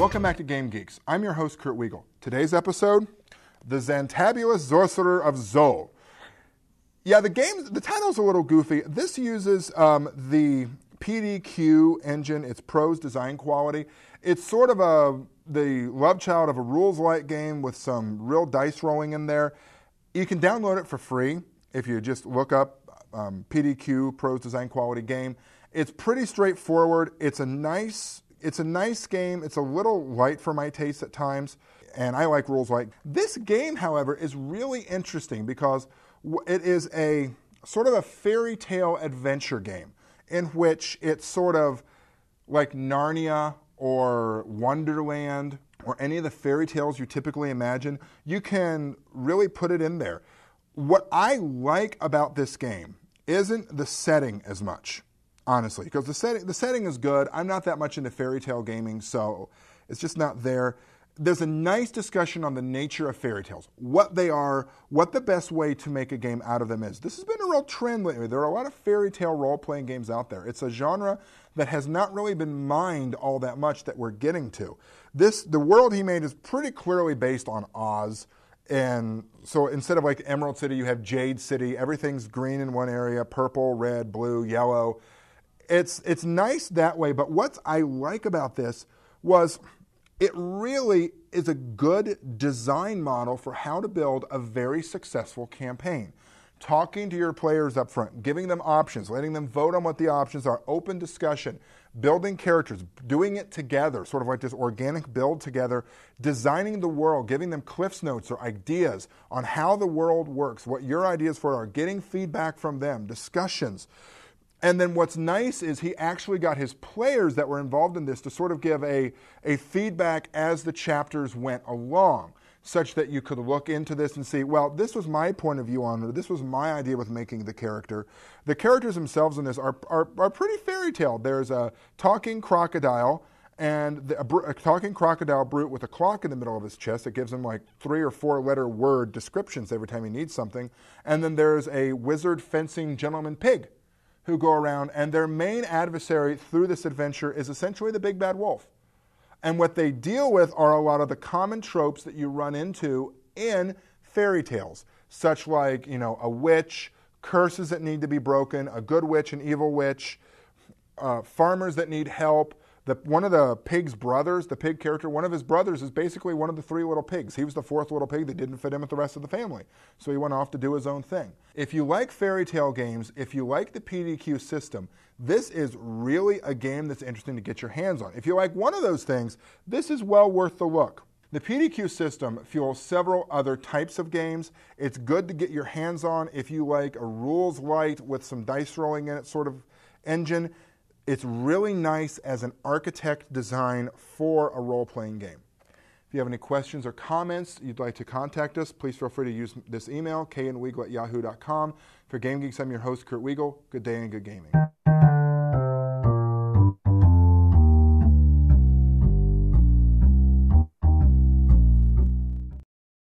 Welcome back to Game Geeks. I'm your host, Kurt Weigel. Today's episode, The Xantabulous Zorrcer of Zol. Yeah, the title's a little goofy. This uses the PDQ engine, it's Pro's design quality. It's sort of the love child of a rules-light game with some real dice rolling in there. You can download it for free if you just look up PDQ, Pro's design quality game. It's pretty straightforward. It's a nice game. It's a little light for my taste at times, and I like rules light. This game, however, is really interesting because it is a sort of a fairy tale adventure game in which it's sort of like Narnia or Wonderland or any of the fairy tales you typically imagine. You can really put it in there. What I like about this game isn't the setting as much, honestly, because the setting is good. I'm not that much into fairy tale gaming, so it's just not there. There's a nice discussion on the nature of fairy tales, what they are, what the best way to make a game out of them is. This has been a real trend lately. There are a lot of fairy tale role-playing games out there. It's a genre that has not really been mined all that much that we're getting to. The world he made is pretty clearly based on Oz. And so instead of like Emerald City, you have Jade City. Everything's green in one area, purple, red, blue, yellow. It's nice that way, but what I like about this was it really is a good design model for how to build a very successful campaign. Talking to your players up front, giving them options, letting them vote on what the options are, open discussion, building characters, doing it together, sort of like this organic build together, designing the world, giving them Cliff's Notes or ideas on how the world works, what your ideas for it are, getting feedback from them, discussions. And then what's nice is he actually got his players that were involved in this to sort of give a feedback as the chapters went along, such that you could look into this and see, well, this was my point of view on it, this was my idea with making the character. The characters themselves in this are pretty fairy tale. There's a talking crocodile, and a talking crocodile brute with a clock in the middle of his chest that gives him like 3 or 4 letter word descriptions every time he needs something. And then there's a wizard fencing gentleman pig who go around, and their main adversary through this adventure is essentially the big bad wolf. And what they deal with are a lot of the common tropes that you run into in fairy tales, such like, a witch, curses that need to be broken, a good witch, an evil witch, farmers that need help. One of the pig's brothers, the pig character, one of his brothers is basically one of the 3 little pigs. He was the 4th little pig that didn't fit in with the rest of the family. So he went off to do his own thing. If you like fairy tale games, if you like the PDQ system, this is really a game that's interesting to get your hands on. If you like one of those things, this is well worth the look. The PDQ system fuels several other types of games. It's good to get your hands on if you like a rules light with some dice rolling in it sort of engine. It's really nice as an architect design for a role-playing game. If you have any questions or comments you'd like to contact us, please feel free to use this email, knweigel@yahoo.com. For Game Geeks, I'm your host, Kurt Weigel. Good day and good gaming.